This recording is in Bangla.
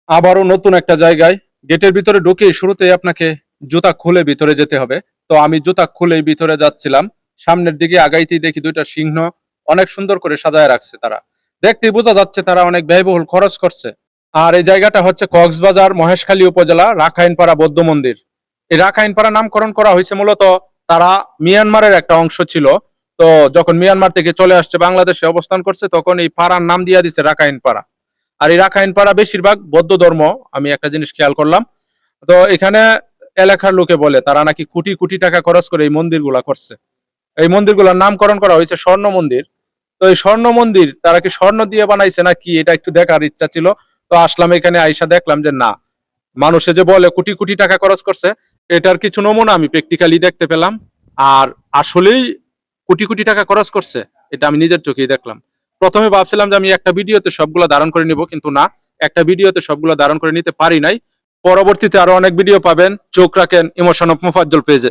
আবারও নতুন একটা জায়গায় গেটের ভিতরে ঢুকে শুরুতেই আপনাকে জুতা খুলে ভিতরে যেতে হবে। তো আমি জুতা খুলেই ভিতরে যাচ্ছিলাম। সামনের দিকে আগাইতেই দেখি দুইটা সিংহ অনেক সুন্দর করে সাজায় রাখছে তারা। দেখতেই বোঝা যাচ্ছে তারা অনেক ব্যয়বহুল খরচ করছে। আর এই জায়গাটা হচ্ছে কক্সবাজার মহেশখালী উপজেলা রাখাইনপাড়া বৌদ্ধ মন্দির। এই রাখাইনপাড়া নামকরণ করা হয়েছে মূলত তারা মিয়ানমারের একটা অংশ ছিল। তো যখন মিয়ানমার থেকে চলে আসছে বাংলাদেশে অবস্থান করছে তখন এই পাড়ার নাম দিয়ে দিচ্ছে রাখাইনপাড়া। আর এই রাখাইনপাড়া বেশিরভাগ বৌদ্ধ ধর্ম। আমি একটা জিনিস খেয়াল করলাম। তো এখানে এলাকার লোকে বলে তারা নাকি কোটি কোটি টাকা খরচ করে এই মন্দিরগুলা করছে। এই মন্দিরগুলোর নামকরণ করা হয়েছে স্বর্ণ মন্দির। তো এই স্বর্ণ মন্দির তারা কি স্বর্ণ দিয়ে বানাইছে নাকি এটা একটু দেখার ইচ্ছা ছিল। তো আসলাম এখানে আইসা দেখলাম যে না, মানুষে যে বলে কোটি কোটি টাকা খরচ করছে এটার কিছু নমুনা আমি প্র্যাকটিক্যালি দেখতে পেলাম। আর আসলেই কোটি কোটি টাকা খরচ করছে এটা আমি নিজের চোখেই দেখলাম। প্রথমে ভাবছিলাম যে আমি একটা ভিডিওতে সবগুলো ধারণ করে নিব, কিন্তু না, একটা ভিডিওতে সবগুলো ধারণ করে নিতে পারি নাই। পরবর্তীতে আরো অনেক ভিডিও পাবেন, চোখ রাখেন ইমোশন অফ মোফাজ্জল পেজে।